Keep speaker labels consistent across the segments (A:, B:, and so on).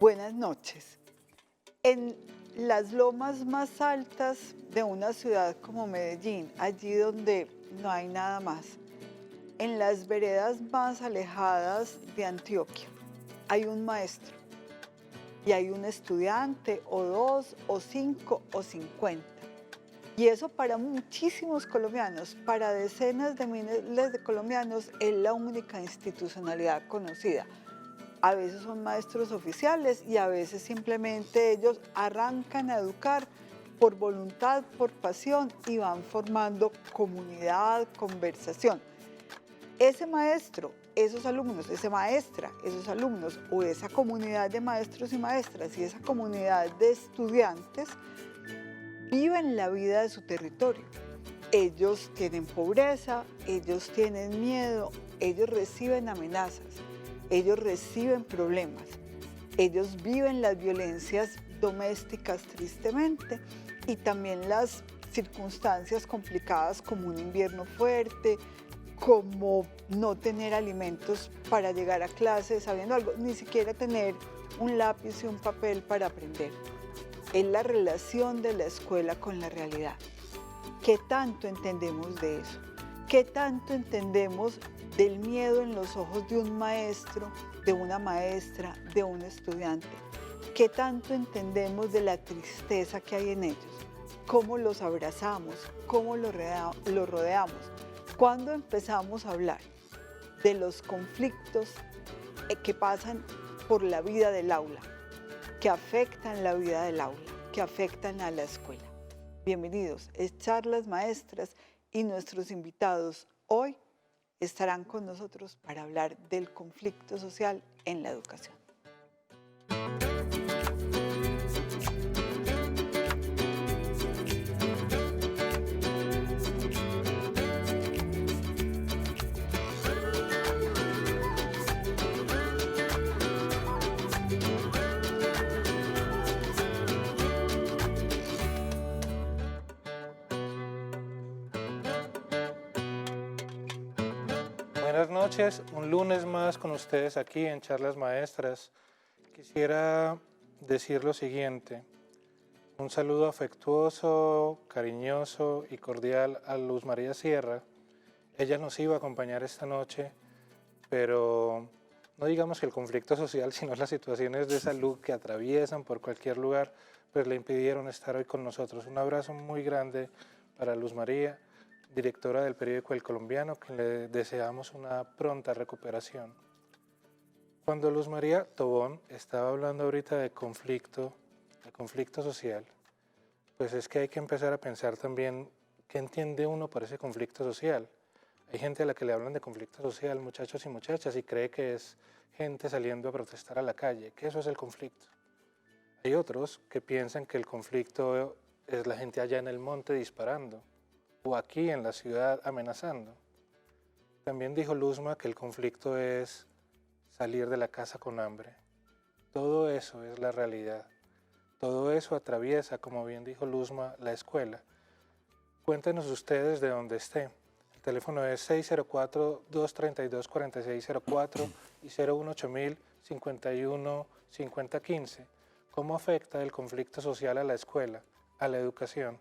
A: Buenas noches. En las lomas más altas de una ciudad como Medellín, allí donde no hay nada más, en las veredas más alejadas de Antioquia, hay un maestro y hay un estudiante o dos o cinco o 50. Y eso para muchísimos colombianos, para decenas de miles de colombianos, es la única institucionalidad conocida. A veces son maestros oficiales y a veces simplemente ellos arrancan a educar por voluntad, por pasión y van formando comunidad, conversación. Ese maestro, esos alumnos, esa maestra, esos alumnos o esa comunidad de maestros y maestras y esa comunidad de estudiantes viven la vida de su territorio. Ellos tienen pobreza, ellos tienen miedo, ellos reciben amenazas, ellos reciben problemas, ellos viven las violencias domésticas tristemente y también las circunstancias complicadas como un invierno fuerte, como no tener alimentos para llegar a clase sabiendo algo, ni siquiera tener un lápiz y un papel para aprender. Es la relación de la escuela con la realidad. ¿Qué tanto entendemos de eso? ¿Qué tanto entendemos del miedo en los ojos de un maestro, de una maestra, de un estudiante? ¿Qué tanto entendemos de la tristeza que hay en ellos? ¿Cómo los abrazamos? ¿Cómo los rodeamos? ¿Cuándo empezamos a hablar de los conflictos que pasan por la vida del aula, que afectan la vida del aula, que afectan a la escuela? Bienvenidos, es Charlas Maestras y nuestros invitados hoy estarán con nosotros para hablar del conflicto social en la educación.
B: Buenas noches, un lunes más con ustedes aquí en Charlas Maestras. Quisiera decir lo siguiente, un saludo afectuoso, cariñoso y cordial a Luz María Sierra. Ella nos iba a acompañar esta noche, pero no digamos que el conflicto social, sino las situaciones de salud que atraviesan por cualquier lugar, pues le impidieron estar hoy con nosotros. Un abrazo muy grande para Luz María, directora del periódico El Colombiano, que le deseamos una pronta recuperación. Cuando Luz María Tobón estaba hablando ahorita de conflicto social, pues es que hay que empezar a pensar también qué entiende uno por ese conflicto social. Hay gente a la que le hablan de conflicto social, muchachos y muchachas, y cree que es gente saliendo a protestar a la calle, que eso es el conflicto. Hay otros que piensan que el conflicto es la gente allá en el monte disparando, o aquí en la ciudad amenazando. También dijo Luzma que el conflicto es salir de la casa con hambre. Todo eso es la realidad. Todo eso atraviesa, como bien dijo Luzma, la escuela. Cuéntenos ustedes de dónde esté. El teléfono es 604-232-4604 y 018-051-5015. ¿Cómo afecta el conflicto social a la escuela, a la educación?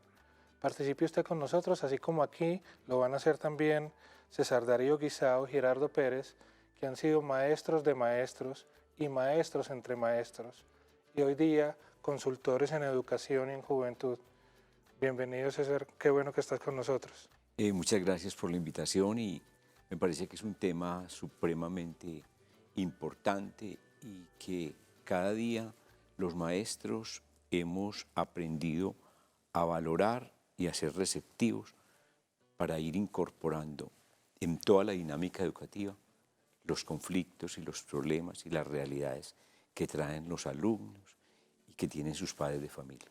B: Participe usted con nosotros, así como aquí lo van a hacer también César Darío Guisao, Girardo Pérez, que han sido maestros de maestros y maestros entre maestros, y hoy día consultores en educación y en juventud. Bienvenido, César, qué bueno que estás con nosotros.
C: Muchas gracias por la invitación y me parece que es un tema supremamente importante y que cada día los maestros hemos aprendido a valorar y a ser receptivos para ir incorporando en toda la dinámica educativa los conflictos y los problemas y las realidades que traen los alumnos y que tienen sus padres de familia.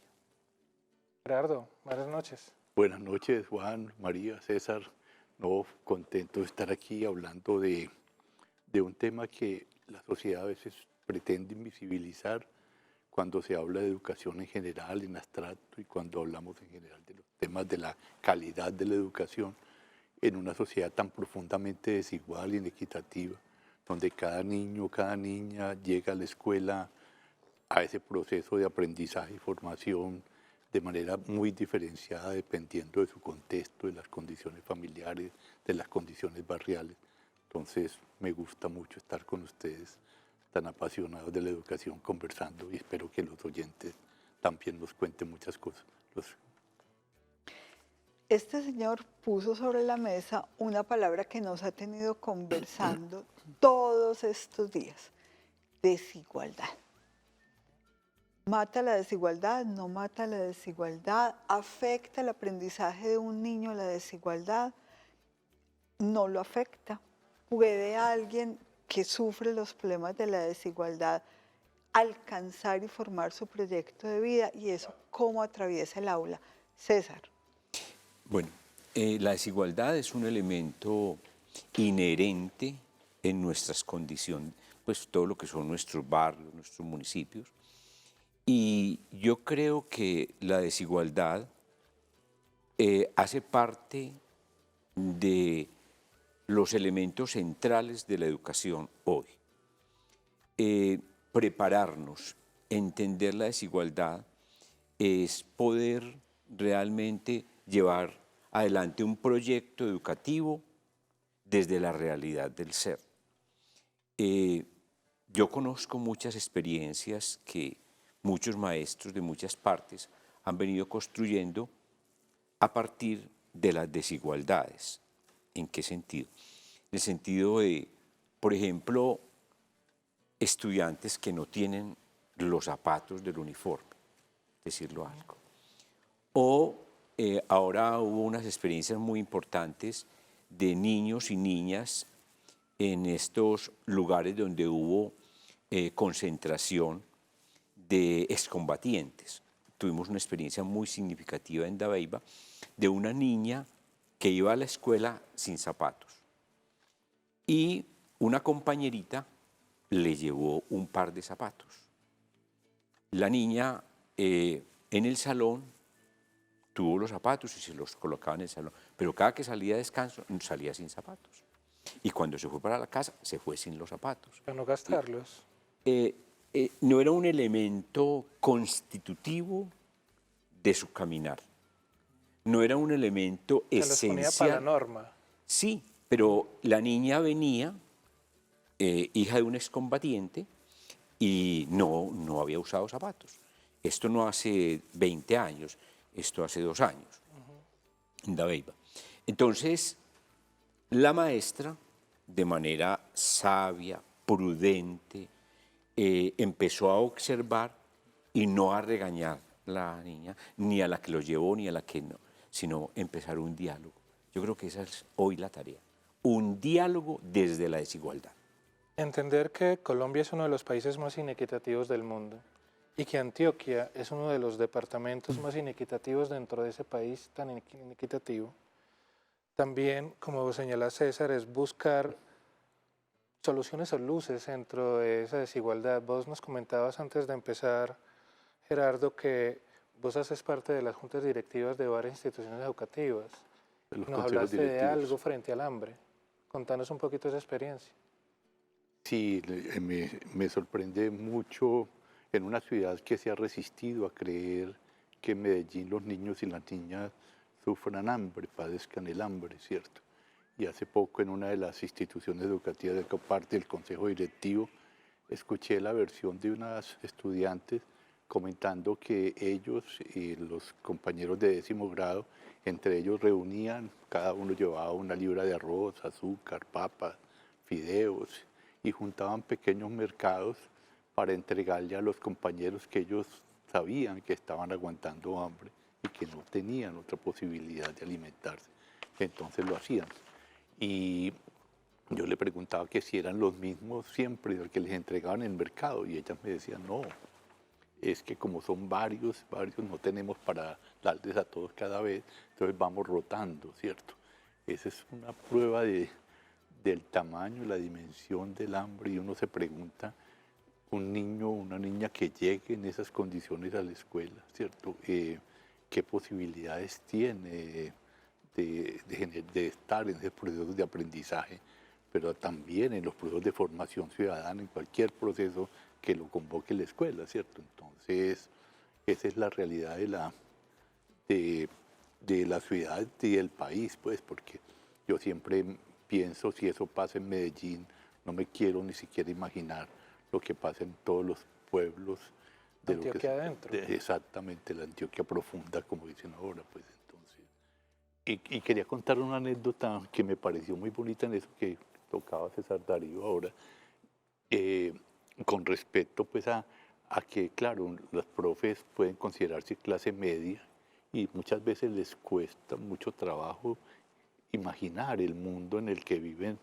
B: Gerardo, buenas noches.
D: Buenas noches, Juan, María, César. No, contento de estar aquí hablando de un tema que la sociedad a veces pretende invisibilizar cuando se habla de educación en general, en abstracto, y cuando hablamos en general de los temas de la calidad de la educación en una sociedad tan profundamente desigual e inequitativa, donde cada niño, cada niña llega a la escuela a ese proceso de aprendizaje y formación de manera muy diferenciada dependiendo de su contexto, de las condiciones familiares, de las condiciones barriales. Entonces me gusta mucho estar con ustedes tan apasionados de la educación conversando y espero que los oyentes también nos cuenten muchas cosas.
A: Este señor puso sobre la mesa una palabra que nos ha tenido conversando todos estos días: desigualdad. ¿Mata la desigualdad? ¿No mata la desigualdad? ¿Afecta el aprendizaje de un niño la desigualdad? No lo afecta. ¿Puede alguien que sufre los problemas de la desigualdad alcanzar y formar su proyecto de vida? ¿Y eso cómo atraviesa el aula? César.
C: Bueno, la desigualdad es un elemento inherente en nuestras condiciones, pues todo lo que son nuestros barrios, nuestros municipios. Y yo creo que la desigualdad hace parte de los elementos centrales de la educación hoy. Prepararnos, entender la desigualdad, es poder realmente llevar adelante un proyecto educativo desde la realidad del ser. Yo conozco muchas experiencias que muchos maestros de muchas partes han venido construyendo a partir de las desigualdades. ¿En qué sentido? En el sentido de, por ejemplo, estudiantes que no tienen los zapatos del uniforme, decirlo algo. O ahora hubo unas experiencias muy importantes de niños y niñas en estos lugares donde hubo concentración de excombatientes. Tuvimos una experiencia muy significativa en Dabeiba de una niña que iba a la escuela sin zapatos y una compañerita le llevó un par de zapatos. La niña en el salón tuvo los zapatos y se los colocaba en el salón, pero cada que salía de descanso salía sin zapatos. Y cuando se fue para la casa, se fue sin los zapatos.
B: Para no gastarlos.
C: No era un elemento constitutivo de su caminar. No era un elemento
B: Se los ponía para la
C: esencial.
B: norma.
C: Sí, pero la niña venía, hija de un excombatiente, y no había usado zapatos. Esto no hace 20 años, esto hace 2 años, en Dabeiba. Entonces, la maestra, de manera sabia, prudente, empezó a observar y no a regañar a la niña, ni a la que lo llevó, ni a la que no, sino empezar un diálogo. Yo creo que esa es hoy la tarea, un diálogo desde la desigualdad.
B: Entender que Colombia es uno de los países más inequitativos del mundo y que Antioquia es uno de los departamentos más inequitativos dentro de ese país tan inequitativo. También, como señala César, es buscar soluciones o luces dentro de esa desigualdad. Vos nos comentabas antes de empezar, Gerardo, que vos haces parte de las juntas directivas de varias instituciones educativas.
D: De los
B: Nos
D: consejos
B: hablaste de
D: directivos.
B: algo frente al hambre. Contanos un poquito esa experiencia.
D: Sí, me sorprende mucho en una ciudad que se ha resistido a creer que en Medellín los niños y las niñas sufran hambre, padezcan el hambre, ¿cierto? Y hace poco en una de las instituciones educativas de que parte del consejo directivo, escuché la versión de unas estudiantes comentando que ellos y los compañeros de 10º grado, entre ellos reunían, cada uno llevaba una libra de arroz, azúcar, papas, fideos, y juntaban pequeños mercados para entregarle a los compañeros que ellos sabían que estaban aguantando hambre y que no tenían otra posibilidad de alimentarse. Entonces lo hacían. Y yo le preguntaba que si eran los mismos siempre que les entregaban en el mercado y ellas me decían, no, es que como son varios, no tenemos para darles a todos cada vez, entonces vamos rotando, ¿cierto? Esa es una prueba del tamaño, la dimensión del hambre y uno se pregunta, un niño o una niña que llegue en esas condiciones a la escuela, ¿cierto? ¿Qué posibilidades tiene de estar en esos procesos de aprendizaje, pero también en los procesos de formación ciudadana, en cualquier proceso que lo convoque la escuela, ¿cierto? Entonces, esa es la realidad de la ciudad y del país, pues, porque yo siempre pienso, si eso pasa en Medellín, no me quiero ni siquiera imaginar lo que pasa en todos los pueblos de lo que
B: Antioquia adentro.
D: exactamente, la Antioquia profunda, como dicen ahora, pues entonces. Y quería contar una anécdota que me pareció muy bonita en eso que tocaba César Darío ahora, eh, con respecto pues a que, claro, los profes pueden considerarse clase media y muchas veces les cuesta mucho trabajo imaginar el mundo en el que viven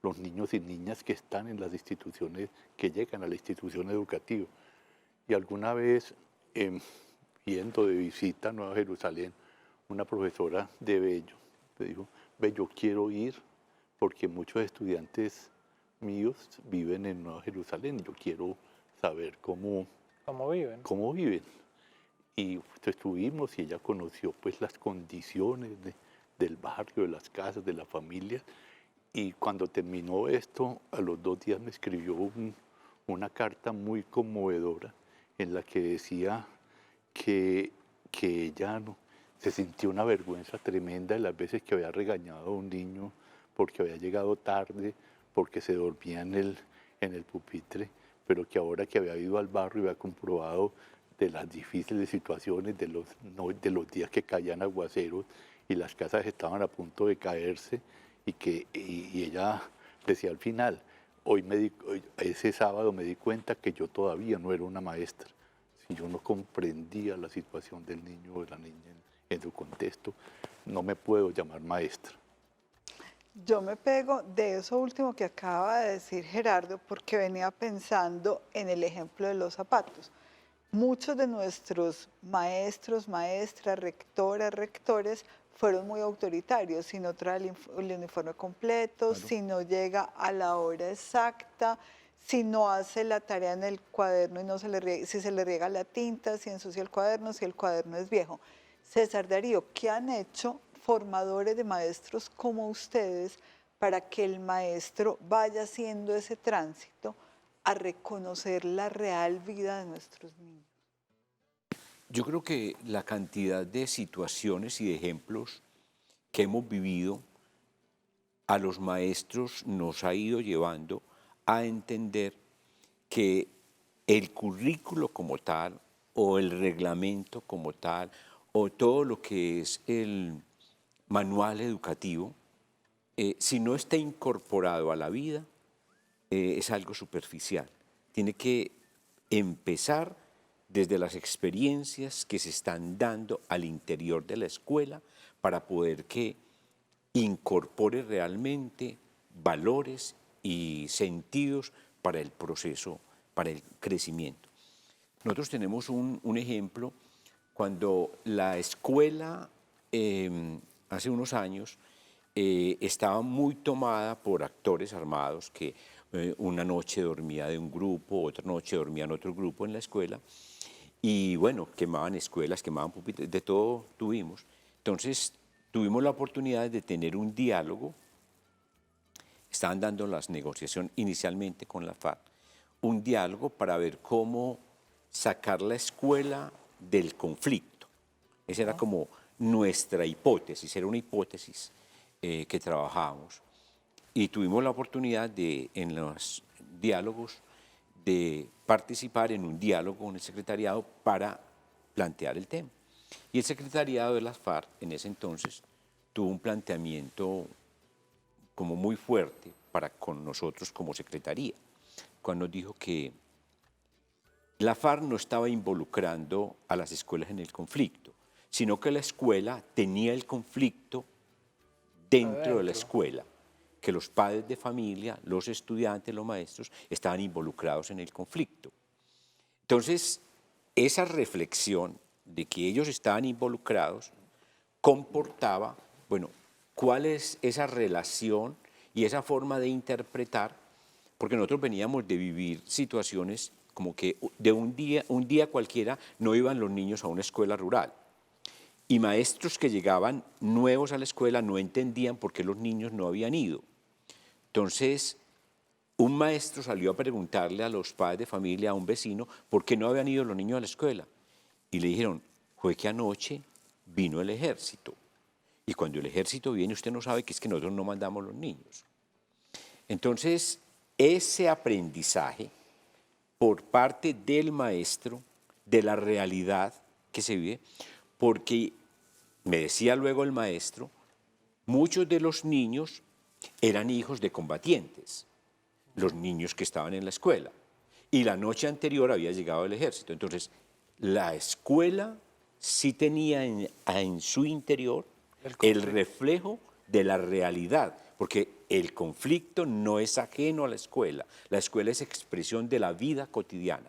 D: los niños y niñas que están en las instituciones, que llegan a la institución educativa. Y alguna vez, yendo de visita a Nueva Jerusalén, una profesora de Bello me dijo, ve, yo quiero ir porque muchos estudiantes míos viven en Nueva Jerusalén, yo quiero saber
B: ¿Cómo viven?
D: cómo viven. Y estuvimos y ella conoció pues las condiciones del barrio, de las casas, de la familia. Y cuando terminó esto, a los 2 días me escribió una carta muy conmovedora en la que decía que ella se sintió una vergüenza tremenda de las veces que había regañado a un niño porque había llegado tarde, porque se dormía en el pupitre, pero que ahora que había ido al barrio y había comprobado de las difíciles situaciones, de los días que caían aguaceros y las casas estaban a punto de caerse, y ella decía al final, ese sábado me di cuenta que yo todavía no era una maestra, si yo no comprendía la situación del niño o de la niña en su contexto, no me puedo llamar maestra.
A: Yo me pego de eso último que acaba de decir Gerardo porque venía pensando en el ejemplo de los zapatos. Muchos de nuestros maestros, maestras, rectoras, rectores fueron muy autoritarios, si no trae el uniforme completo,
D: Claro.
A: si no llega a la hora exacta, si no hace la tarea en el cuaderno y no se le riega, si se le riega la tinta, si ensucia el cuaderno, si el cuaderno es viejo. César Darío, ¿qué han hecho formadores de maestros como ustedes para que el maestro vaya haciendo ese tránsito a reconocer la real vida de nuestros niños?
C: Yo creo que la cantidad de situaciones y de ejemplos que hemos vivido a los maestros nos ha ido llevando a entender que el currículo como tal o el reglamento como tal o todo lo que es el manual educativo, si no está incorporado a la vida, es algo superficial. Tiene que empezar desde las experiencias que se están dando al interior de la escuela para poder que incorpore realmente valores y sentidos para el proceso, para el crecimiento. Nosotros tenemos un ejemplo cuando la escuela hace unos años estaba muy tomada por actores armados que una noche dormía de un grupo, otra noche dormía en otro grupo en la escuela y bueno, quemaban escuelas, quemaban pupitres, de todo tuvimos. Entonces tuvimos la oportunidad de tener un diálogo, estaban dando las negociaciones inicialmente con la FARC, un diálogo para ver cómo sacar la escuela del conflicto. Esa era como nuestra hipótesis, era una hipótesis que trabajábamos. Y tuvimos la oportunidad de, en los diálogos, de participar en un diálogo con el secretariado para plantear el tema. Y el secretariado de las FARC en ese entonces tuvo un planteamiento como muy fuerte para con nosotros como secretaría, cuando nos dijo que la FARC no estaba involucrando a las escuelas en el conflicto, sino que la escuela tenía el conflicto dentro de la escuela, que los padres de familia, los estudiantes, los maestros, estaban involucrados en el conflicto. Entonces, esa reflexión de que ellos estaban involucrados comportaba, bueno, cuál es esa relación y esa forma de interpretar, porque nosotros veníamos de vivir situaciones como que de un día cualquiera no iban los niños a una escuela rural. Y maestros que llegaban nuevos a la escuela no entendían por qué los niños no habían ido. Entonces, un maestro salió a preguntarle a los padres de familia, a un vecino, por qué no habían ido los niños a la escuela. Y le dijeron, fue que anoche vino el ejército. Y cuando el ejército viene, usted no sabe que es que nosotros no mandamos los niños. Entonces, ese aprendizaje por parte del maestro, de la realidad que se vive, porque me decía luego el maestro, muchos de los niños eran hijos de combatientes, los niños que estaban en la escuela, y la noche anterior había llegado el ejército. Entonces, la escuela sí tenía en su interior el reflejo de la realidad, porque el conflicto no es ajeno a la escuela es expresión de la vida cotidiana.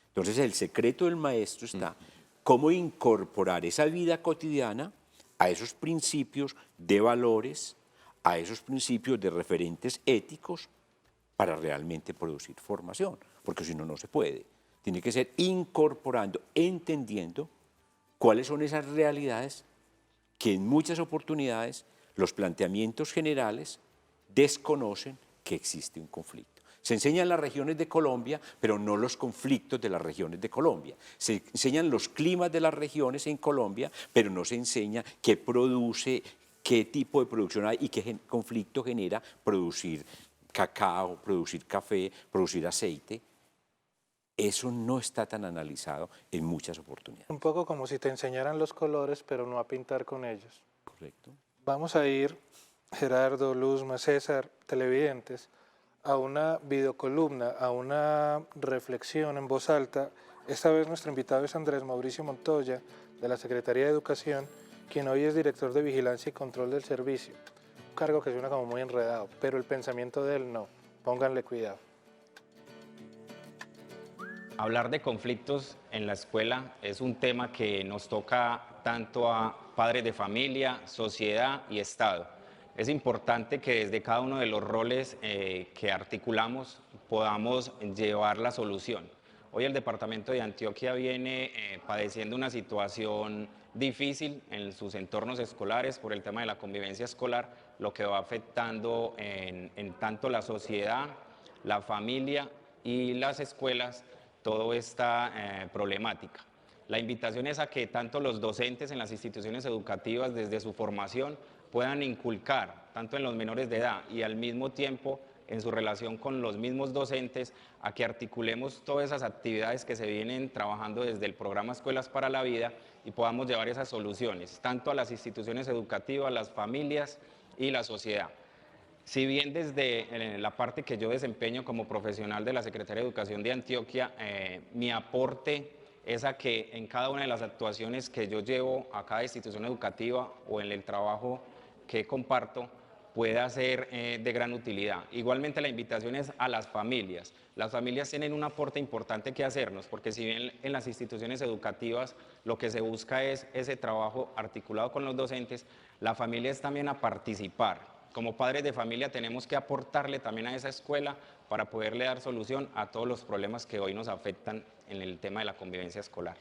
C: Entonces el secreto del maestro está cómo incorporar esa vida cotidiana a esos principios de valores, a esos principios de referentes éticos para realmente producir formación, porque si no, no se puede. Tiene que ser incorporando, entendiendo cuáles son esas realidades que en muchas oportunidades los planteamientos generales desconocen que existe un conflicto. Se enseñan las regiones de Colombia, pero no los conflictos de las regiones de Colombia. Se enseñan los climas de las regiones en Colombia, pero no se enseña qué produce, qué tipo de producción hay y qué conflicto genera producir cacao, producir café, producir aceite. Eso no está tan analizado en muchas oportunidades.
B: Un poco como si te enseñaran los colores, pero no a pintar con ellos.
C: Correcto.
B: Vamos a ir, Gerardo, Luzma, César, televidentes, a una videocolumna, a una reflexión en voz alta. Esta vez nuestro invitado es Andrés Mauricio Montoya, de la Secretaría de Educación, quien hoy es director de Vigilancia y Control del Servicio. Un cargo que suena como muy enredado, pero el pensamiento de él no. Pónganle cuidado.
E: Hablar de conflictos en la escuela es un tema que nos toca tanto a padres de familia, sociedad y Estado. Es importante que desde cada uno de los roles que articulamos podamos llevar la solución. Hoy el departamento de Antioquia viene padeciendo una situación difícil en sus entornos escolares por el tema de la convivencia escolar, lo que va afectando en tanto la sociedad, la familia y las escuelas toda esta problemática. La invitación es a que tanto los docentes en las instituciones educativas desde su formación puedan inculcar, tanto en los menores de edad y al mismo tiempo en su relación con los mismos docentes, a que articulemos todas esas actividades que se vienen trabajando desde el programa Escuelas para la Vida y podamos llevar esas soluciones, tanto a las instituciones educativas, las familias y la sociedad. Si bien desde la parte que yo desempeño como profesional de la Secretaría de Educación de Antioquia, mi aporte es a que en cada una de las actuaciones que yo llevo a cada institución educativa o en el trabajo que comparto, pueda ser de gran utilidad. Igualmente la invitación es a las familias. Las familias tienen un aporte importante que hacernos, porque si bien en las instituciones educativas lo que se busca es ese trabajo articulado con los docentes, la familia es también a participar. Como padres de familia tenemos que aportarle también a esa escuela para poderle dar solución a todos los problemas que hoy nos afectan en el tema de la convivencia escolar.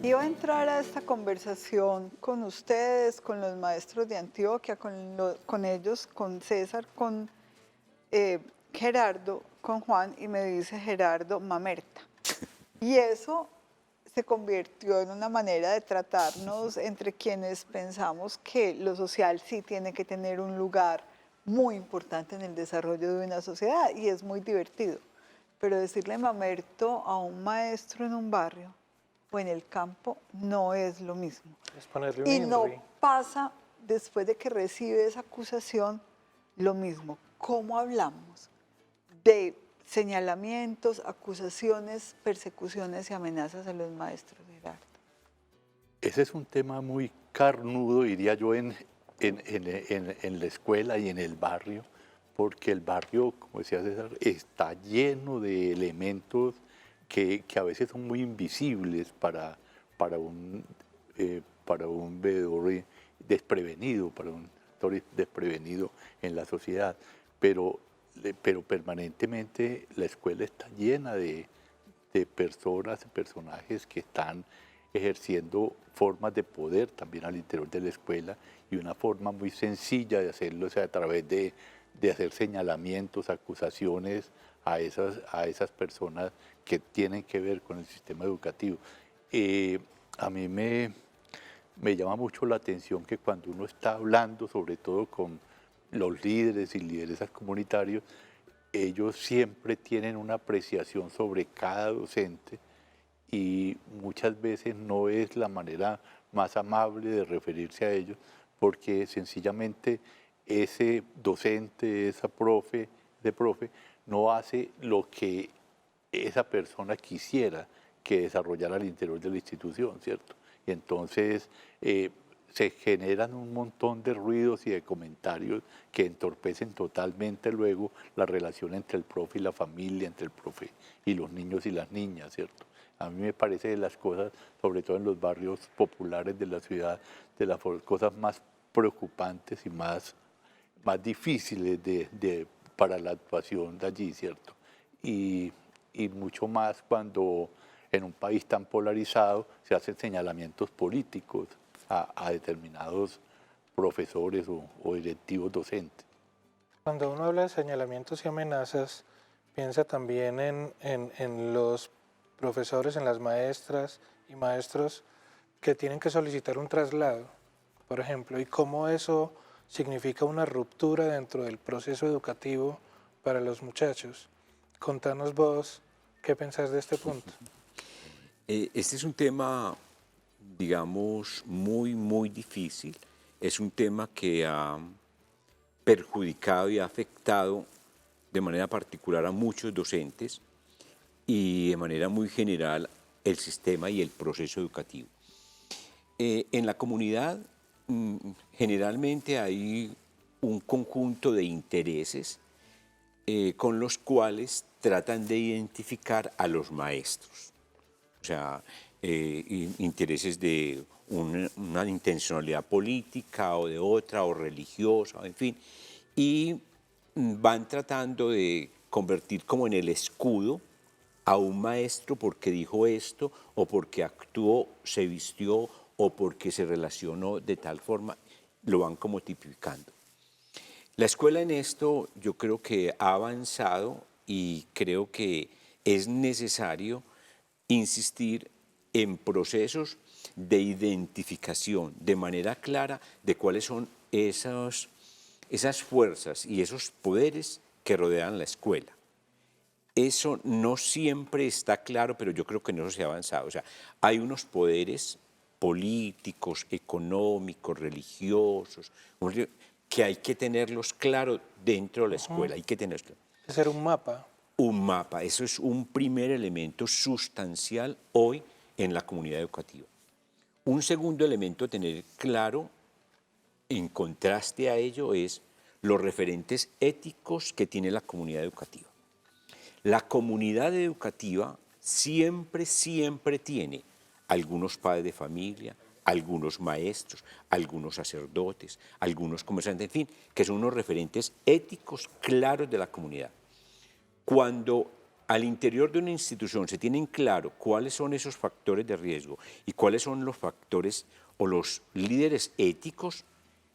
A: Iba a entrar a esta conversación con ustedes, con los maestros de Antioquia, con ellos, con César, con Gerardo, con Juan, y me dice Gerardo mamerta. Y eso se convirtió en una manera de tratarnos entre quienes pensamos que lo social sí tiene que tener un lugar muy importante en el desarrollo de una sociedad, y es muy divertido. Pero decirle mamerto a un maestro en un barrio o en el campo no es lo mismo.
B: Es ponerle un
A: Y no
B: INRI.
A: pasa, después de que recibe esa acusación, lo mismo. ¿Cómo hablamos de señalamientos, acusaciones, persecuciones y amenazas a los maestros, Gerardo?
D: Ese es un tema muy carnudo, diría yo, en la escuela y en el barrio, porque el barrio, como decía César, está lleno de elementos que a veces son muy invisibles para un veedor desprevenido, para un actor desprevenido en la sociedad. Pero pero permanentemente la escuela está llena de personas, personajes que están ejerciendo formas de poder también al interior de la escuela y una forma muy sencilla de hacerlo, o sea, a través de hacer señalamientos, acusaciones a esas personas que tienen que ver con el sistema educativo. A mí me llama mucho la atención que cuando uno está hablando, sobre todo con los líderes y lideresas comunitarios, ellos siempre tienen una apreciación sobre cada docente y muchas veces no es la manera más amable de referirse a ellos, porque sencillamente ese docente, ese profe, no hace lo que esa persona quisiera que desarrollara al interior de la institución, ¿cierto? Y entonces se generan un montón de ruidos y de comentarios que entorpecen totalmente luego la relación entre el profe y la familia, entre el profe y los niños y las niñas, ¿cierto? A mí me parece de las cosas, sobre todo en los barrios populares de la ciudad, de las cosas más preocupantes y más difíciles para la actuación de allí, ¿cierto? Y mucho más cuando en un país tan polarizado se hacen señalamientos políticos a determinados profesores o directivos docentes.
B: Cuando uno habla de señalamientos y amenazas, piensa también en los profesores, en las maestras y maestros que tienen que solicitar un traslado, por ejemplo, y cómo eso significa una ruptura dentro del proceso educativo para los muchachos. Contanos vos, ¿qué pensás de este punto?
C: Este es un tema, digamos, muy difícil. Es un tema que ha perjudicado y ha afectado de manera particular a muchos docentes y de manera muy general el sistema y el proceso educativo. En la comunidad generalmente hay un conjunto de intereses con los cuales tratan de identificar a los maestros. O sea, intereses de una intencionalidad política o de otra, o religiosa, en fin, y van tratando de convertir como en el escudo a un maestro porque dijo esto, o porque actuó, se vistió, o porque se relacionó de tal forma, lo van como tipificando. La escuela en esto yo creo que ha avanzado y creo que es necesario insistir en procesos de identificación de manera clara de cuáles son esas fuerzas y esos poderes que rodean la escuela. Eso no siempre está claro, pero yo creo que en eso se ha avanzado. O sea, hay unos poderes políticos, económicos, religiosos, que hay que tenerlos claros dentro de la escuela. Hay que tenerlos claros.
B: Hacer un mapa.
C: Un mapa, eso es un primer elemento sustancial hoy en la comunidad educativa. Un segundo elemento a tener claro, en contraste a ello, es los referentes éticos que tiene la comunidad educativa. La comunidad educativa siempre tiene algunos padres de familia, algunos maestros, algunos sacerdotes, algunos comerciantes, en fin, que son unos referentes éticos claros de la comunidad. Cuando al interior de una institución se tienen claro cuáles son esos factores de riesgo y cuáles son los factores o los líderes éticos,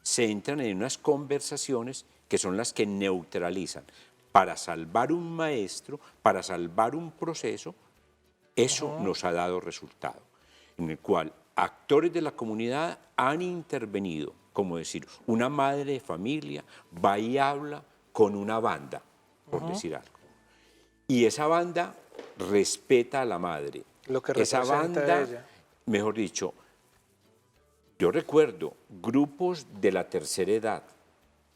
C: se entran en unas conversaciones que son las que neutralizan. Para salvar un maestro, para salvar un proceso, eso nos ha dado resultado, en el cual actores de la comunidad han intervenido, como decir, una madre de familia va y habla con una banda, por decir algo. Y esa banda respeta a la madre.
B: Lo que
C: esa
B: representa
C: banda,
B: ella.
C: mejor dicho, yo recuerdo grupos de la tercera edad,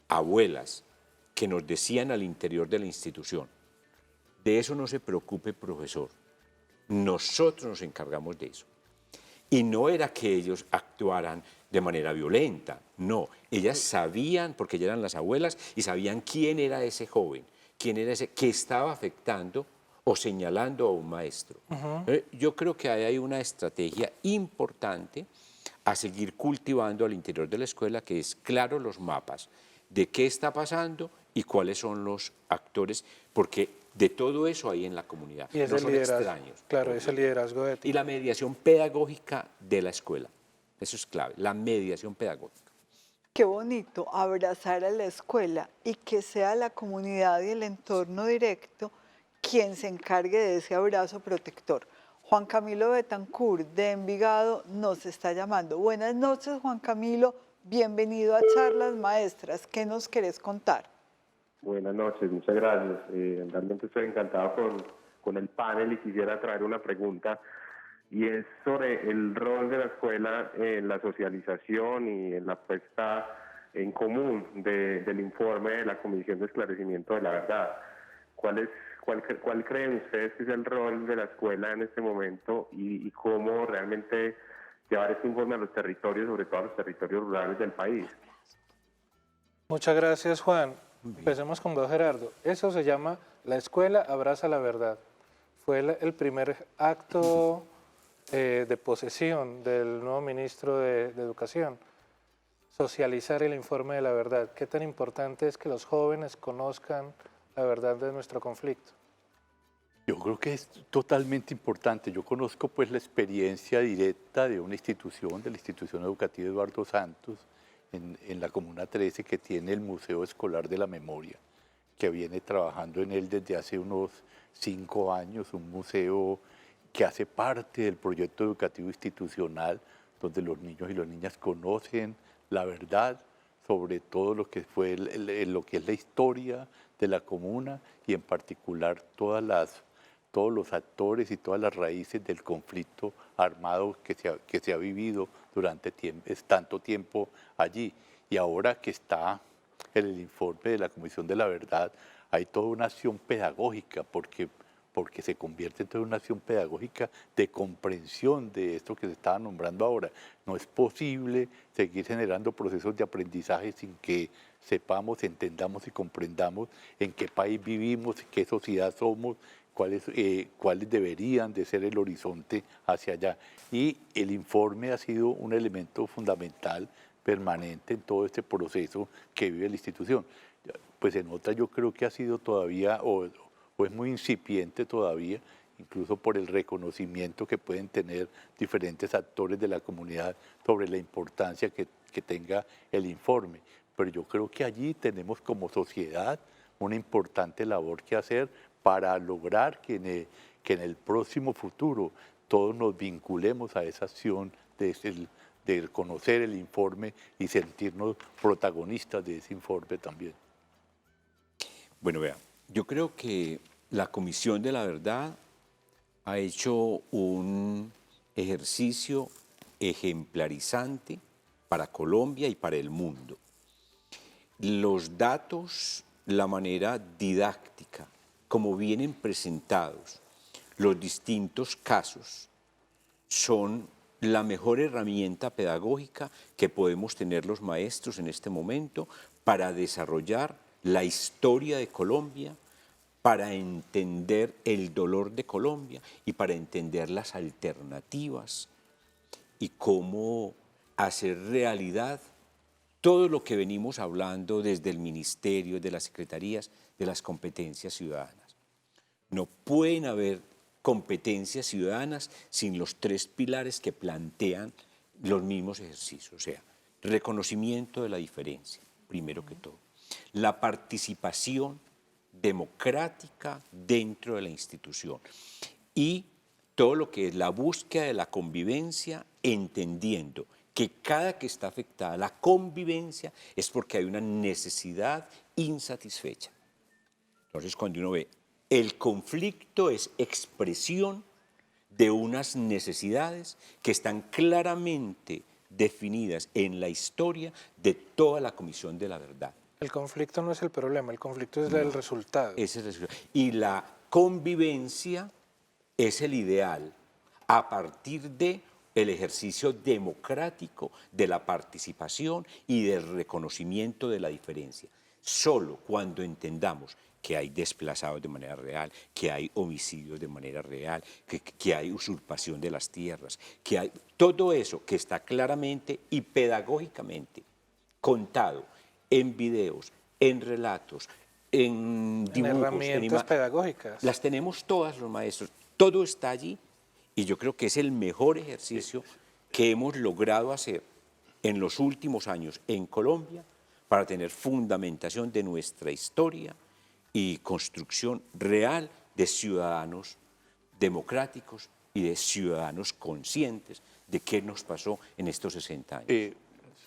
C: abuelas, que nos decían al interior de la institución, de eso no se preocupe, profesor, nosotros nos encargamos de eso. Y no era que ellos actuaran de manera violenta, no, ellas sabían, porque ellas eran las abuelas, y sabían quién era ese joven, quién era ese que estaba afectando o señalando a un maestro. Yo creo que hay una estrategia importante a seguir cultivando al interior de la escuela, que es claro los mapas de qué está pasando y cuáles son los actores, porque de todo eso hay en la comunidad.
B: Y es
C: no
B: el
C: son
B: liderazgo,
C: extraños.
B: claro, es el liderazgo ético.
C: Y la mediación pedagógica de la escuela. Eso es clave, la mediación pedagógica.
A: Qué bonito abrazar a la escuela y que sea la comunidad y el entorno directo quien se encargue de ese abrazo protector. Juan Camilo Betancourt de Envigado nos está llamando. Buenas noches, Juan Camilo. Bienvenido a Charlas Maestras. ¿Qué nos querés contar?
F: Buenas noches, muchas gracias. Realmente estoy encantado con el panel y quisiera traer una pregunta y es sobre el rol de la escuela en la socialización y en la puesta en común del informe de la Comisión de Esclarecimiento de la Verdad. ¿Cuál creen ustedes que es el rol de la escuela en este momento y cómo realmente llevar este informe a los territorios, sobre todo a los territorios rurales del país?
B: Muchas gracias, Juan. Empecemos con vos, Gerardo. Eso se llama La Escuela Abraza la Verdad. Fue el primer acto de posesión del nuevo ministro de Educación. Socializar el informe de la verdad. ¿Qué tan importante es que los jóvenes conozcan la verdad de nuestro conflicto?
D: Yo creo que es totalmente importante. Yo conozco pues la experiencia directa de una institución, de la institución educativa Eduardo Santos, en la Comuna 13, que tiene el Museo Escolar de la Memoria, que viene trabajando en él desde hace unos 5 años, un museo que hace parte del proyecto educativo institucional, donde los niños y las niñas conocen la verdad sobre todo lo que fue lo que es la historia de la comuna y en particular todos los actores y todas las raíces del conflicto armado que se ha vivido durante tanto tiempo allí. Y ahora que está en el informe de la Comisión de la Verdad, hay toda una acción pedagógica, porque se convierte en toda una acción pedagógica de comprensión de esto que se estaba nombrando ahora. No es posible seguir generando procesos de aprendizaje sin que sepamos, entendamos y comprendamos en qué país vivimos, qué sociedad somos, cuáles deberían de ser el horizonte hacia allá. Y el informe ha sido un elemento fundamental, permanente en todo este proceso que vive la institución. Pues en otra yo creo que ha sido todavía, o es muy incipiente todavía, incluso por el reconocimiento que pueden tener diferentes actores de la comunidad sobre la importancia que tenga el informe. Pero yo creo que allí tenemos como sociedad una importante labor que hacer para lograr que en el próximo futuro todos nos vinculemos a esa acción de conocer el informe y sentirnos protagonistas de ese informe también.
C: Bueno, vea, yo creo que la Comisión de la Verdad ha hecho un ejercicio ejemplarizante para Colombia y para el mundo. Los datos, la manera didáctica, como vienen presentados, los distintos casos, son la mejor herramienta pedagógica que podemos tener los maestros en este momento para desarrollar la historia de Colombia, para entender el dolor de Colombia y para entender las alternativas y cómo hacer realidad todo lo que venimos hablando desde el ministerio, de las secretarías, de las competencias ciudadanas. No pueden haber competencias ciudadanas sin los 3 pilares que plantean los mismos ejercicios, o sea, reconocimiento de la diferencia, primero que todo, la participación democrática dentro de la institución y todo lo que es la búsqueda de la convivencia, entendiendo que cada que está afectada la convivencia es porque hay una necesidad insatisfecha. Entonces, cuando uno ve el conflicto es expresión de unas necesidades que están claramente definidas en la historia de toda la Comisión de la Verdad.
B: El conflicto no es el problema, el conflicto es el resultado.
C: Ese es el resultado. Y la convivencia es el ideal a partir de el ejercicio democrático de la participación y del reconocimiento de la diferencia. Solo cuando entendamos que hay desplazados de manera real, que hay homicidios de manera real, que hay usurpación de las tierras, que hay todo eso que está claramente y pedagógicamente contado en videos, en relatos, en dibujos,
B: herramientas pedagógicas.
C: las tenemos todas los maestros, todo está allí y yo creo que es el mejor ejercicio que hemos logrado hacer en los últimos años en Colombia para tener fundamentación de nuestra historia y construcción real de ciudadanos democráticos y de ciudadanos conscientes de qué nos pasó en estos 60 años.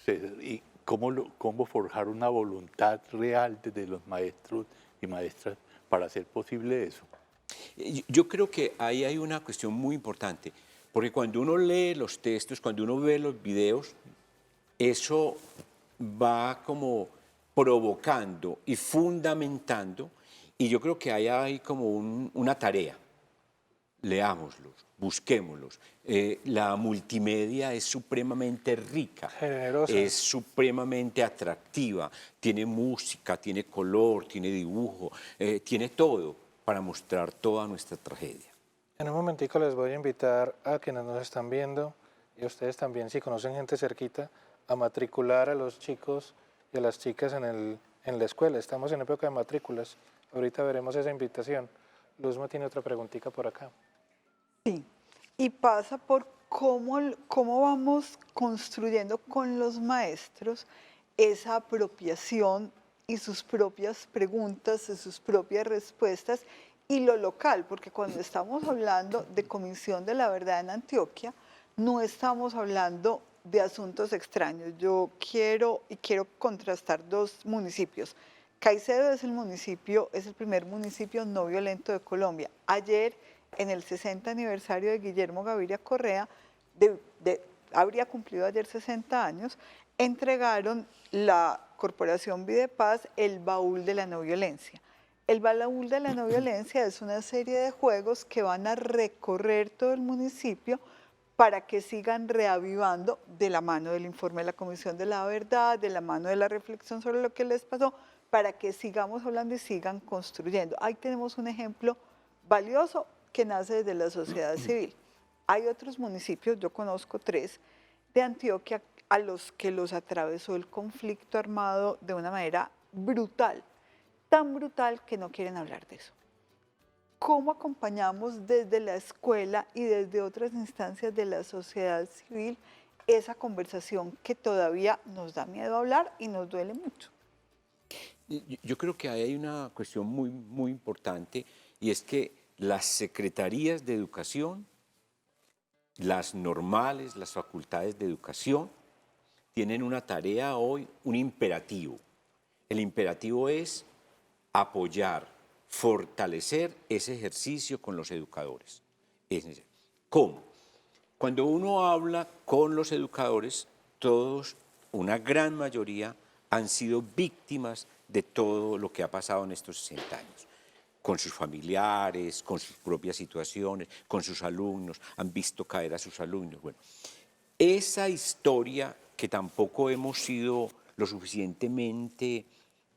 D: César, ¿y cómo forjar una voluntad real desde los maestros y maestras para hacer posible eso?
C: Yo creo que ahí hay una cuestión muy importante, porque cuando uno lee los textos, cuando uno ve los videos, eso va como provocando y fundamentando, y yo creo que ahí hay como una tarea. Leámoslos, busquémoslos. La multimedia es supremamente rica,
B: Generosa.
C: es supremamente atractiva, tiene música, tiene color, tiene dibujo, tiene todo para mostrar toda nuestra tragedia.
B: En un momentico les voy a invitar a quienes nos están viendo y a ustedes también, si conocen gente cerquita, a matricular a los chicos y a las chicas en la escuela. Estamos en época de matrículas. Ahorita veremos esa invitación. Luzma tiene otra preguntita por acá.
A: Sí, y pasa por cómo vamos construyendo con los maestros esa apropiación y sus propias preguntas y sus propias respuestas y lo local, porque cuando estamos hablando de Comisión de la Verdad en Antioquia, no estamos hablando de asuntos extraños. Yo quiero contrastar dos municipios. Caicedo es el primer municipio no violento de Colombia. Ayer, en el 60 aniversario de Guillermo Gaviria Correa, habría cumplido ayer 60 años, entregaron la Corporación Videpaz el baúl de la no violencia. El baúl de la no violencia es una serie de juegos que van a recorrer todo el municipio para que sigan reavivando de la mano del informe de la Comisión de la Verdad, de la mano de la reflexión sobre lo que les pasó, para que sigamos hablando y sigan construyendo. Ahí tenemos un ejemplo valioso que nace desde la sociedad civil. Hay otros municipios, yo conozco 3, de Antioquia a los que los atravesó el conflicto armado de una manera brutal, tan brutal que no quieren hablar de eso. ¿Cómo acompañamos desde la escuela y desde otras instancias de la sociedad civil esa conversación que todavía nos da miedo hablar y nos duele mucho?
C: Yo creo que ahí hay una cuestión muy, muy importante y es que las secretarías de educación, las normales, las facultades de educación, tienen una tarea hoy, un imperativo. El imperativo es apoyar, fortalecer ese ejercicio con los educadores. ¿Cómo? Cuando uno habla con los educadores, todos, una gran mayoría, han sido víctimas de todo lo que ha pasado en estos 60 años. Con sus familiares, con sus propias situaciones, con sus alumnos, han visto caer a sus alumnos. Bueno, esa historia que tampoco hemos sido lo suficientemente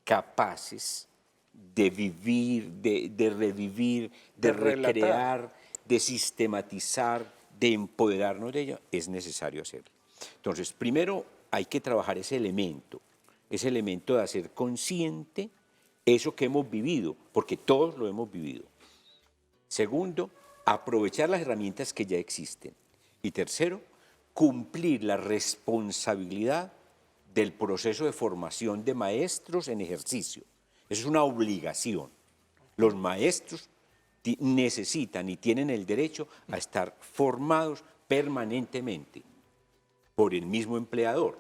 C: capaces de vivir, de revivir, de recrear, de sistematizar, de empoderarnos de ella, es necesario hacerlo. Entonces, primero hay que trabajar ese elemento de hacer consciente eso que hemos vivido, porque todos lo hemos vivido. Segundo, aprovechar las herramientas que ya existen. Y tercero, cumplir la responsabilidad del proceso de formación de maestros en ejercicio. Eso es una obligación. Los maestros necesitan y tienen el derecho a estar formados permanentemente por el mismo empleador.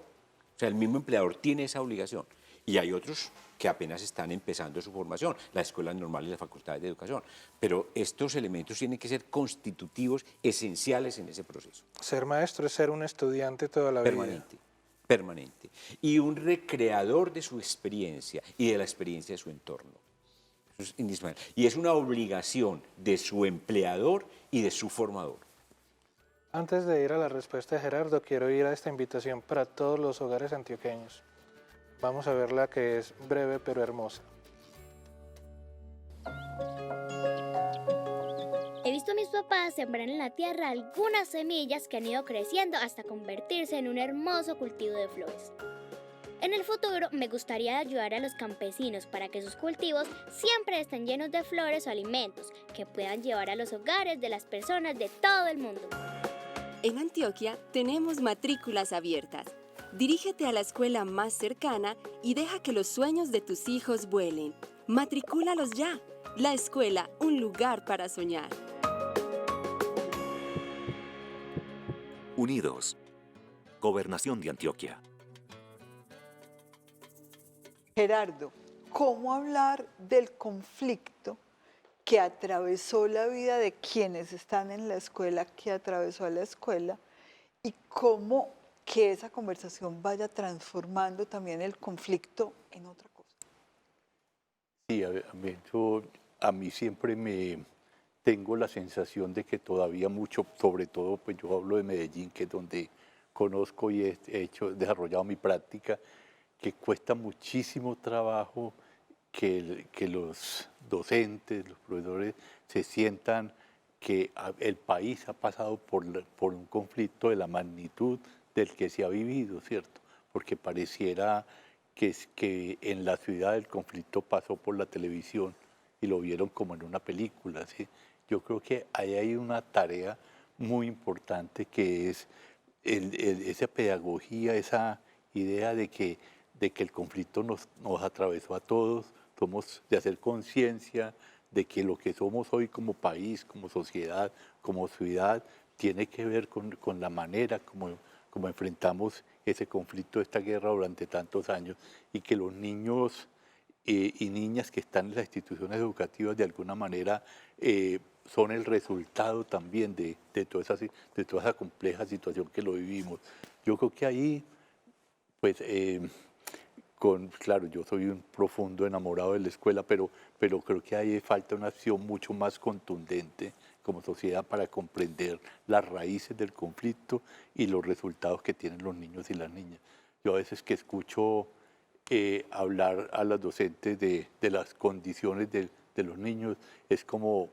C: O sea, el mismo empleador tiene esa obligación. Y hay otros que apenas están empezando su formación, las escuelas normales y las facultades de educación. Pero estos elementos tienen que ser constitutivos, esenciales en ese proceso.
B: Ser maestro es ser un estudiante toda la vida.
C: Permanente. Y un recreador de su experiencia y de la experiencia de su entorno. Eso es indispensable. Y es una obligación de su empleador y de su formador.
B: Antes de ir a la respuesta de Gerardo, quiero ir a esta invitación para todos los hogares antioqueños. Vamos a verla, que es breve pero hermosa.
G: He visto a mis papás sembrar en la tierra algunas semillas que han ido creciendo hasta convertirse en un hermoso cultivo de flores. En el futuro me gustaría ayudar a los campesinos para que sus cultivos siempre estén llenos de flores o alimentos que puedan llevar a los hogares de las personas de todo el mundo.
H: En Antioquia tenemos matrículas abiertas. Dirígete a la escuela más cercana y deja que los sueños de tus hijos vuelen. Matricúlalos ya. La escuela, un lugar para soñar.
I: Unidos. Gobernación de Antioquia.
A: Gerardo, ¿cómo hablar del conflicto que atravesó la vida de quienes están en la escuela, que atravesó a la escuela, y cómo que esa conversación vaya transformando también el conflicto en otra cosa?
D: Sí, a mí siempre me tengo la sensación de que todavía mucho, sobre todo, pues yo hablo de Medellín, que es donde conozco y he desarrollado mi práctica, que cuesta muchísimo trabajo que los docentes, los profesores se sientan que el país ha pasado por un conflicto de la magnitud del que se ha vivido, ¿cierto? Porque pareciera que en la ciudad el conflicto pasó por la televisión y lo vieron como en una película, ¿sí? Yo creo que ahí hay una tarea muy importante que es esa pedagogía, esa idea de que el conflicto nos atravesó a todos, de hacer conciencia de que lo que somos hoy como país, como sociedad, como ciudad, tiene que ver con la manera como enfrentamos ese conflicto, esta guerra durante tantos años, y que los niños y niñas que están en las instituciones educativas de alguna manera son el resultado también de toda esa compleja situación que lo vivimos. Yo creo que ahí, pues, claro, yo soy un profundo enamorado de la escuela, pero creo que ahí falta una acción mucho más contundente como sociedad para comprender las raíces del conflicto y los resultados que tienen los niños y las niñas. Yo a veces que escucho hablar a las docentes de las condiciones de los niños, es como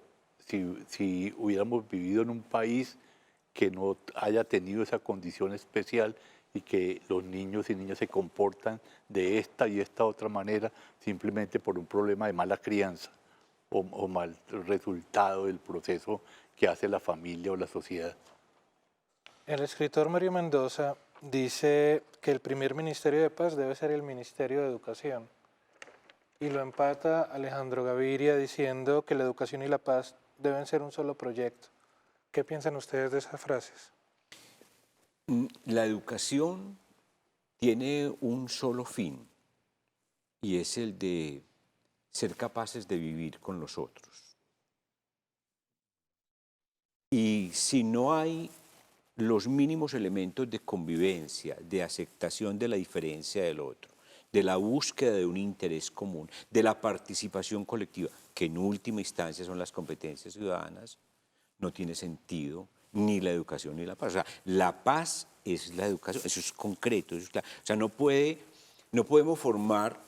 D: si hubiéramos vivido en un país que no haya tenido esa condición especial y que los niños y niñas se comportan de esta y esta otra manera simplemente por un problema de mala crianza o mal resultado del proceso que hace la familia o la sociedad.
B: El escritor Mario Mendoza dice que el primer ministerio de paz debe ser el Ministerio de Educación. Y lo empata Alejandro Gaviria diciendo que la educación y la paz deben ser un solo proyecto. ¿Qué piensan ustedes de esas frases?
C: La educación tiene un solo fin y es el de ser capaces de vivir con los otros. Y si no hay los mínimos elementos de convivencia, de aceptación de la diferencia del otro, de la búsqueda de un interés común, de la participación colectiva, que en última instancia son las competencias ciudadanas, no tiene sentido ni la educación ni la paz. O sea, la paz es la educación, eso es concreto, eso es claro. O sea, no podemos formar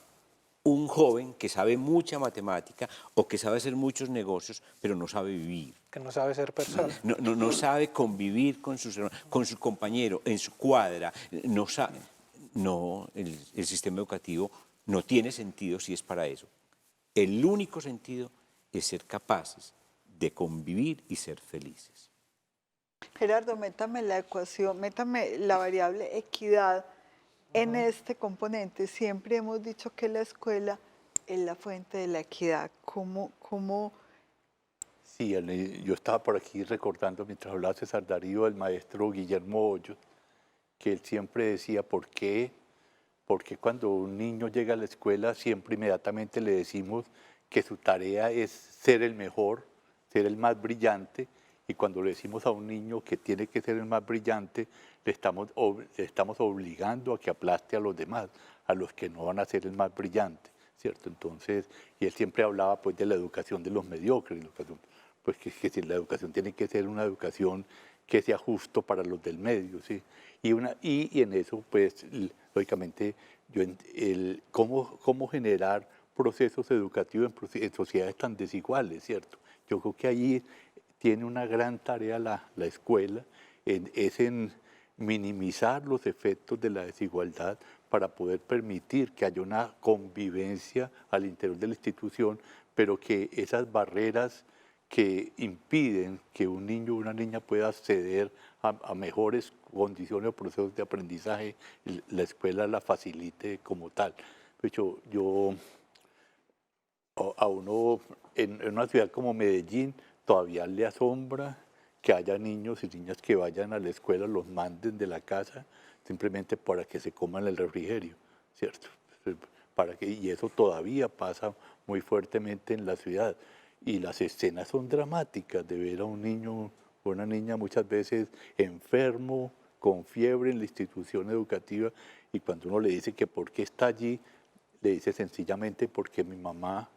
C: un joven que sabe mucha matemática o que sabe hacer muchos negocios, pero no sabe vivir.
B: Que no sabe ser persona.
C: No sabe convivir con su compañero, en su cuadra. El sistema educativo no tiene sentido si es para eso. El único sentido es ser capaces de convivir y ser felices.
A: Gerardo, métame la ecuación, métame la variable equidad en este componente. Siempre hemos dicho que la escuela es la fuente de la equidad. ¿Cómo?
D: Sí, yo estaba por aquí recordando mientras hablaba César Darío, el maestro Guillermo Hoyos, que él siempre decía, ¿por qué cuando un niño llega a la escuela siempre inmediatamente le decimos que su tarea es ser el mejor, ser el más brillante? Y cuando le decimos a un niño que tiene que ser el más brillante, le estamos obligando a que aplaste a los demás, a los que no van a ser el más brillante, ¿cierto? Entonces, y él siempre hablaba pues de la educación de los mediocres, pues que si la educación tiene que ser una educación que sea justo para los del medio, ¿sí? Y en eso, pues, lógicamente, cómo generar procesos educativos en sociedades tan desiguales, ¿cierto? Yo creo que ahí tiene una gran tarea la escuela, es en minimizar los efectos de la desigualdad para poder permitir que haya una convivencia al interior de la institución, pero que esas barreras que impiden que un niño o una niña pueda acceder a mejores condiciones o procesos de aprendizaje, la escuela la facilite como tal. De hecho, a uno en una ciudad como Medellín todavía le asombra que haya niños y niñas que vayan a la escuela, los manden de la casa simplemente para que se coman el refrigerio, ¿cierto? Y eso todavía pasa muy fuertemente en la ciudad. Y las escenas son dramáticas de ver a un niño o una niña muchas veces enfermo, con fiebre en la institución educativa, y cuando uno le dice que por qué está allí, le dice sencillamente porque mi mamá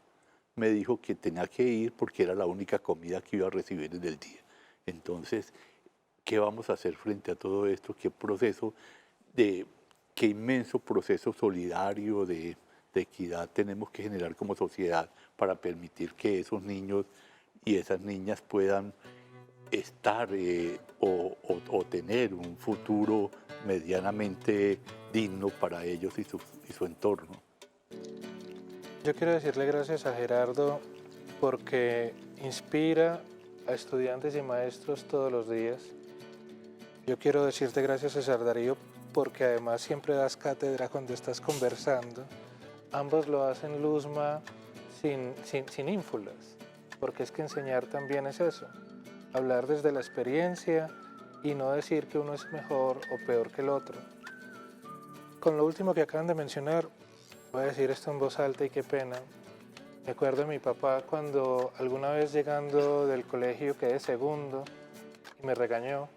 D: me dijo que tenía que ir porque era la única comida que iba a recibir en el día. Entonces, ¿qué vamos a hacer frente a todo esto? ¿Qué inmenso proceso solidario de equidad tenemos que generar como sociedad para permitir que esos niños y esas niñas puedan estar o tener un futuro medianamente digno para ellos y su entorno?
B: Yo quiero decirle gracias a Gerardo porque inspira a estudiantes y maestros todos los días. Yo quiero decirte gracias, César Darío, porque además siempre das cátedra cuando estás conversando. Ambos lo hacen, Luzma, sin ínfulas, porque es que enseñar también es eso, hablar desde la experiencia y no decir que uno es mejor o peor que el otro. Con lo último que acaban de mencionar, voy a decir esto en voz alta y qué pena. Me acuerdo de mi papá cuando alguna vez llegando del colegio quedé segundo y me regañó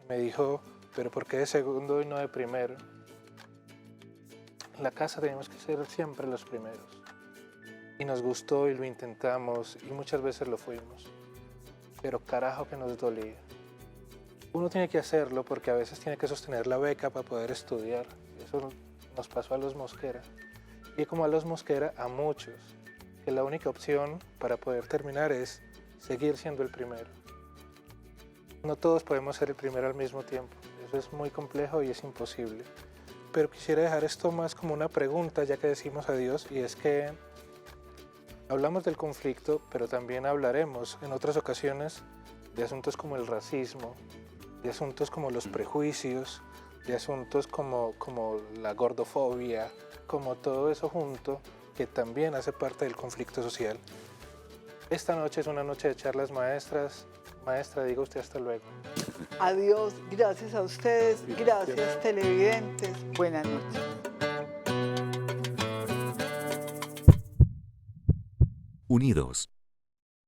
B: y me dijo, pero ¿por qué de segundo y no de primero? En la casa tenemos que ser siempre los primeros. Y nos gustó y lo intentamos y muchas veces lo fuimos. Pero carajo que nos dolía. Uno tiene que hacerlo porque a veces tiene que sostener la beca para poder estudiar. Eso nos pasó a los Mosquera. Y como a los Mosquera, a muchos, que la única opción para poder terminar es seguir siendo el primero. No todos podemos ser el primero al mismo tiempo. Eso es muy complejo y es imposible. Pero quisiera dejar esto más como una pregunta, ya que decimos adiós, y es que hablamos del conflicto, pero también hablaremos en otras ocasiones de asuntos como el racismo, de asuntos como los prejuicios, de asuntos como la gordofobia, como todo eso junto, que también hace parte del conflicto social. Esta noche es una noche de charlas maestras. Maestra, diga usted hasta luego.
A: Adiós, gracias a ustedes, gracias televidentes, buenas noches.
I: Unidos.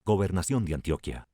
I: Gobernación de Antioquia.